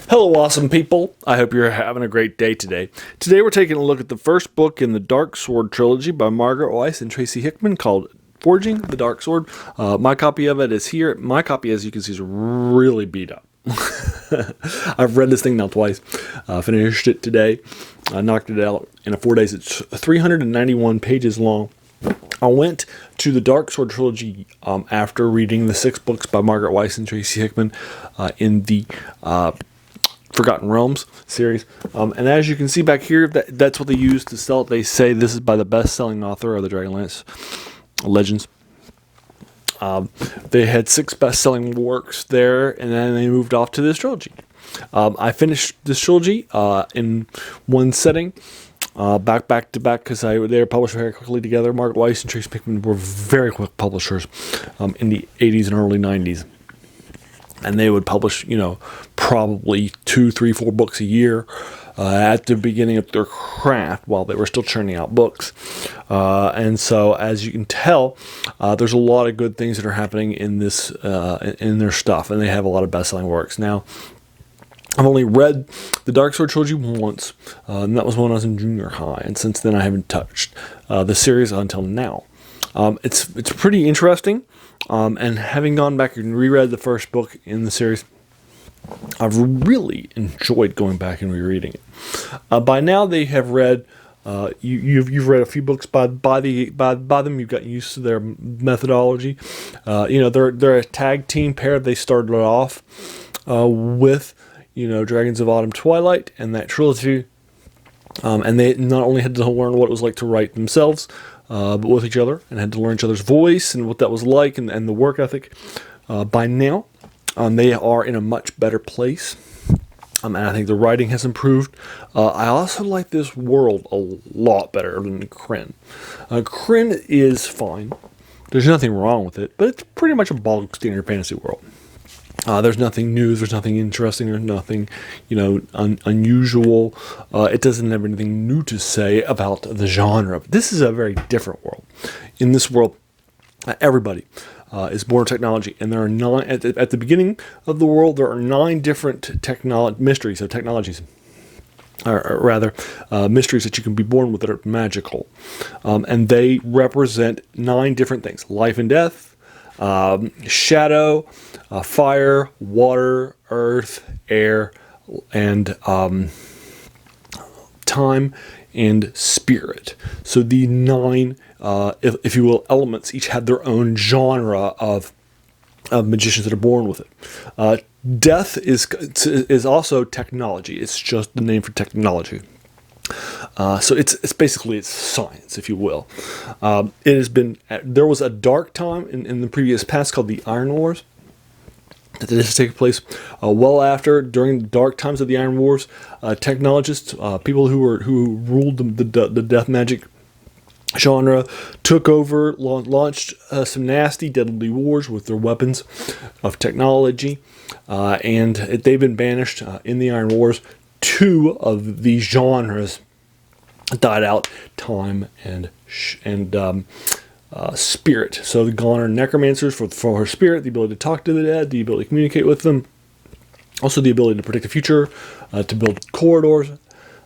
Hello, awesome people. I hope you're having a great day today. Today we're taking a look at the first book in the Darksword trilogy by Margaret Weis and Tracy Hickman called Forging the Darksword. My copy of it is here. My copy, as you can see, is really beat up. I've read this thing now twice. Finished it today. I knocked it out in 4 days. It's 391 pages long. I went to the Darksword trilogy after reading the 6 books by Margaret Weis and Tracy Hickman in the Forgotten Realms series. And as you can see back here, that's what they use to sell it. They say this is by the best-selling author of the Dragonlance Legends. They had 6 best-selling works there, and then they moved off to this trilogy. I finished this trilogy in one setting, back to back, because they were published very quickly together. Margaret Weis and Tracy Hickman were very quick publishers in the 80s and early 90s. And they would publish, probably 2, 3, 4 books a year at the beginning of their craft while they were still churning out books. And so, as you can tell, there's a lot of good things that are happening in this in their stuff, and they have a lot of best-selling works. Now, I've only read the Darksword trilogy once, and that was when I was in junior high, and since then I haven't touched the series until now. It's pretty interesting. And having gone back and reread the first book in the series, I've really enjoyed going back and rereading it. By now, they have read. You've read a few books by them. You've gotten used to their methodology. They're a tag team pair. They started off with Dragons of Autumn Twilight and that trilogy, and they not only had to learn what it was like to write themselves, but with each other, and had to learn each other's voice and what that was like, and the work ethic. By now, they are in a much better place, and I think the writing has improved. I also like this world a lot better than Krynn. Krynn is fine. There's nothing wrong with it, but it's pretty much a bog standard fantasy world. There's nothing new, there's nothing interesting, there's nothing, unusual. It doesn't have anything new to say about the genre. But this is a very different world. In this world, everybody is born with technology, and there are 9, at the beginning of the world, there are 9 different mysteries of technologies. Or rather, mysteries that you can be born with that are magical. And they represent 9 different things: life and death, shadow, fire, water, earth, air, and time and spirit. So the 9, if you will, elements each had their own genre of magicians that are born with it. Death is also technology. It's just the name for technology. So it's basically science, if you will. It has been. There was a dark time in the previous past called the Iron Wars. That this has taken place well after, during the dark times of the Iron Wars. Technologists, people who ruled the death magic genre, took over, launched some nasty, deadly wars with their weapons of technology, and they've been banished in the Iron Wars. 2 of these genres died out: time and spirit. So the Gone are necromancers for her spirit, the ability to talk to the dead, the ability to communicate with them, also the ability to predict the future, to build corridors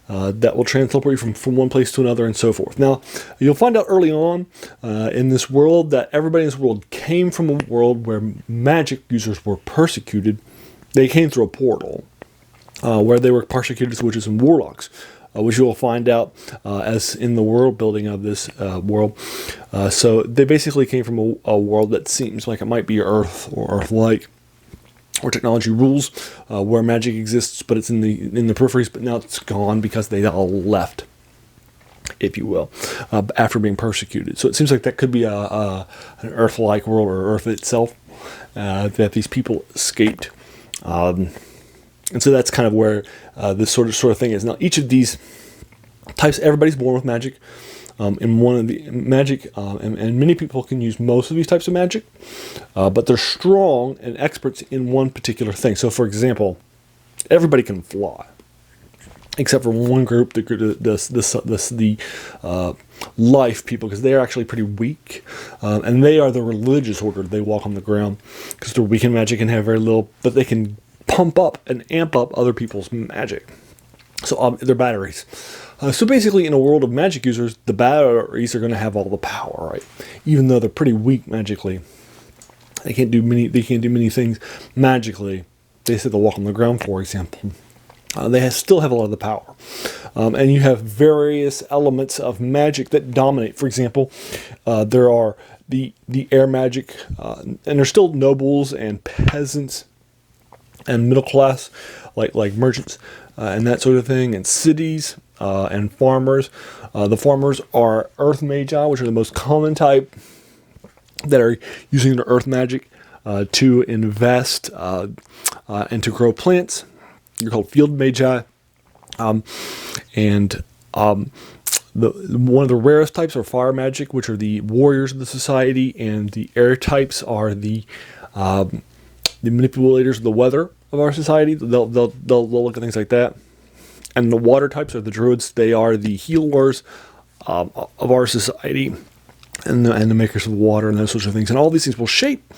that will transport you from one place to another, and so forth. Now, you'll find out early on in this world that everybody in this world came from a world where magic users were persecuted. They came through a portal where they were persecuted as witches and warlocks, which you will find out as in the world building of this world. So they basically came from a world that seems like it might be Earth or Earth-like, where technology rules, where magic exists, but it's in the peripheries. But now it's gone because they all left, if you will, after being persecuted. So it seems like that could be an Earth-like world, or Earth itself, that these people escaped. And so that's kind of where this sort of thing is. Now, each of these types, everybody's born with magic. In one of the magic, and many people can use most of these types of magic, but they're strong and experts in one particular thing. So, for example, everybody can fly, except for one group, the life people, because they are actually pretty weak, and they are the religious order. They walk on the ground because they're weak in magic and have very little, but they can pump up and amp up other people's magic. So they're batteries. So basically, in a world of magic users, the batteries are going to have all the power, right? Even though they're pretty weak magically, they can't do many things magically. They say they'll walk on the ground, for example. They still have a lot of the power. And you have various elements of magic that dominate. For example, there are the air magic, and there's still nobles and peasants and middle class, like merchants and that sort of thing, and cities and farmers. The farmers are earth magi, which are the most common type, that are using their earth magic to invest and to grow plants. They're called field magi. One of the rarest types are fire magic, which are the warriors of the society, and the air types are the manipulators of the weather of our society. They'll look at things like that. And the water types are the druids. They are the healers of our society, and the makers of water and those sorts of things. And all these things will shape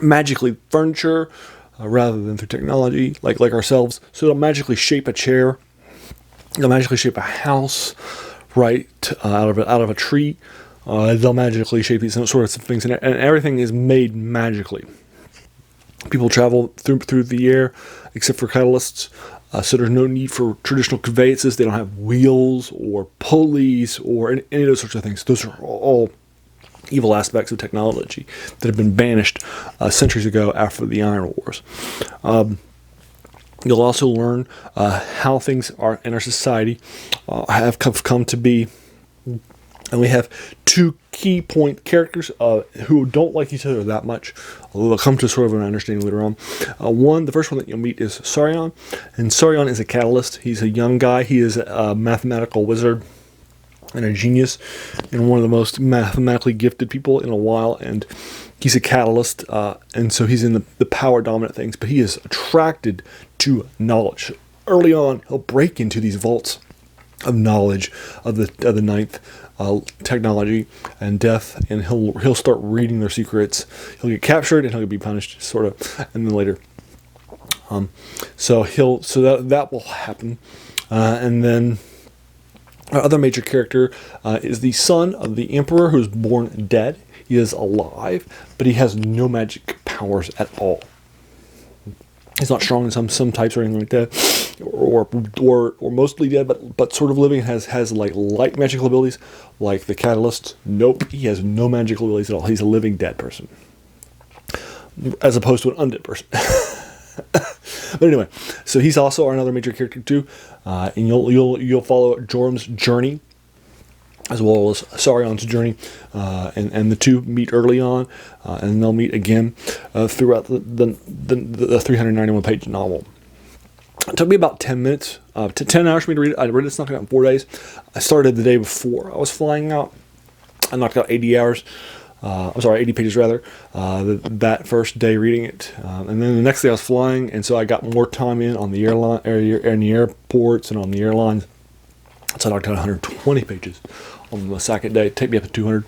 magically furniture rather than through technology, like ourselves. So they'll magically shape a chair. They'll magically shape a house, right, out of a tree. They'll magically shape these sorts of things, and everything is made magically. People travel through the air, except for catalysts. So there's no need for traditional conveyances. They don't have wheels or pulleys or any of those sorts of things. Those are all evil aspects of technology that have been banished centuries ago after the Iron Wars. You'll also learn how things are in our society have come to be. And we have two key point characters who don't like each other that much, although they'll come to sort of an understanding later on. The first one that you'll meet is Saurion, and Saurion is a catalyst. He's a young guy. He is a mathematical wizard and a genius, and one of the most mathematically gifted people in a while, and he's a catalyst, and so he's in the power-dominant things, but he is attracted to knowledge. Early on, he'll break into these vaults of knowledge of the ninth technology and death, and he'll start reading their secrets. He'll get captured and he'll be punished, sort of, and then later. So that will happen, and then our other major character is the son of the emperor, who's born dead. He is alive, but he has no magic powers at all. He's not strong in some types or anything like that, or mostly dead, but sort of living. Has like light magical abilities, like the catalyst. Nope, he has no magical abilities at all. He's a living dead person, as opposed to an undead person. But anyway, so he's also another major character too, and you'll follow Jorm's journey, as well as Saurion's journey, and the two meet early on, and they'll meet again throughout the 391-page novel. It took me about 10 minutes, 10 hours for me to read it. I read this knocking out in 4 days. I started the day before I was flying out. I knocked out 80 pages rather, that first day reading it. And then the next day I was flying, and so I got more time in on the airports and on the airlines. So I knocked out 120 pages on the second day. It took me up to 200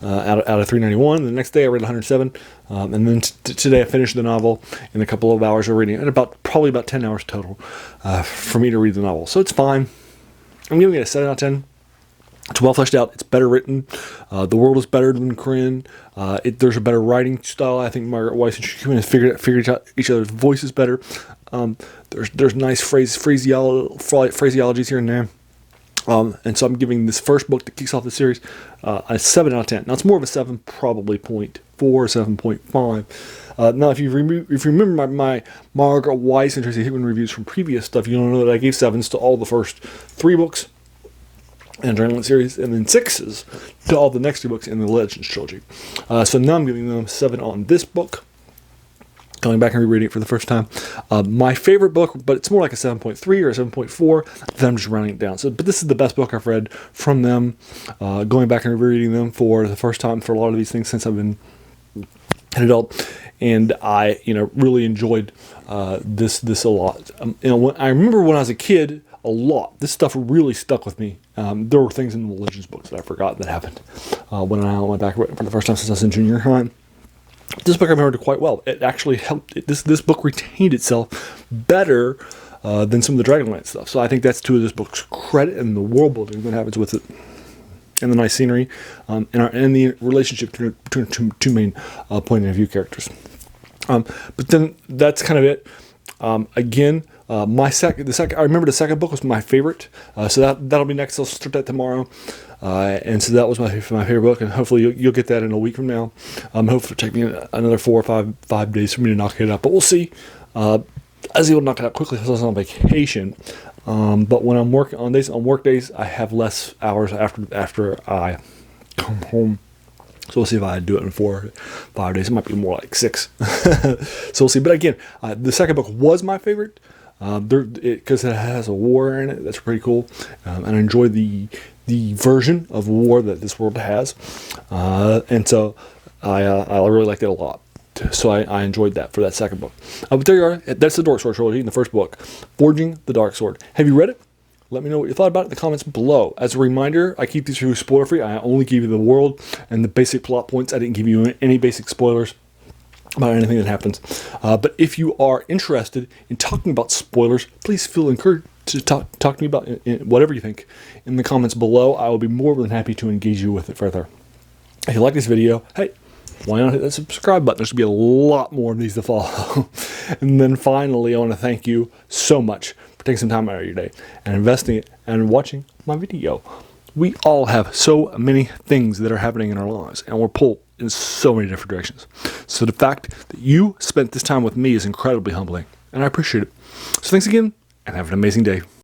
out of 391. The next day I read 107. And then today I finished the novel in a couple of hours of reading. And probably about 10 hours total for me to read the novel. So it's fine. I'm giving it a 7 out of 10. It's well fleshed out. It's better written. The world is better than Kryn. There's a better writing style. I think Margaret Weis and Tracy Hickman have figured out each other's voices better. There's nice phraseologies here and there. And so I'm giving this first book that kicks off the series a 7 out of 10. Now it's more of a 7, probably 0.4, 7.5. Now if you remember my Margaret Weis and Tracy Hickman reviews from previous stuff, you'll know that I gave 7s to all the first 3 books in the Adrenaline series, and then 6s to all the next 2 books in the Legends trilogy. So now I'm giving them 7 on this book. Going back and rereading it for the first time. My favorite book, but it's more like a 7.3 or a 7.4, then I'm just rounding it down. But this is the best book I've read from them. Going back and rereading them for the first time for a lot of these things since I've been an adult. And I, really enjoyed this a lot. I remember when I was a kid, a lot. This stuff really stuck with me. There were things in the Legends books that I forgot that happened when I went back for the first time since I was in junior high. This book I remembered quite well. It actually helped. This book retained itself better than some of the Dragonlance stuff. So I think that's to this book's credit and the world building that happens with it, and the nice scenery, and the relationship between two main point of view characters. But then that's kind of it. Again, I remember the second book was my favorite, so that'll be next. I'll start that tomorrow, and so that was my favorite book, and hopefully you'll get that in a week from now. Hopefully it'll take me another 4 or 5 days for me to knock it out, but we'll see. I was able to knock it out quickly because I was on vacation. But when I'm working on work days, I have less hours after I come home. So we'll see if I do it in 4 or 5 days. It might be more like 6. So we'll see. But again, the second book was my favorite because it has a war in it. That's pretty cool. And I enjoy the version of war that this world has. And so I really liked it a lot. So I enjoyed that for that second book. But there you are. That's the Darksword trilogy in the first book, Forging the Darksword. Have you read it? Let me know what you thought about it in the comments below. As a reminder, I keep these reviews spoiler-free. I only give you the world and the basic plot points. I didn't give you any basic spoilers about anything that happens. But if you are interested in talking about spoilers, please feel encouraged to talk to me about whatever you think in the comments below. I will be more than happy to engage you with it further. If you like this video, hey, why not hit that subscribe button? There's going to be a lot more of these to follow. And then finally, I want to thank you so much for taking some time out of your day and investing it and watching my video. We all have so many things that are happening in our lives, and we're pulled in so many different directions. So the fact that you spent this time with me is incredibly humbling, and I appreciate it. So thanks again, and have an amazing day.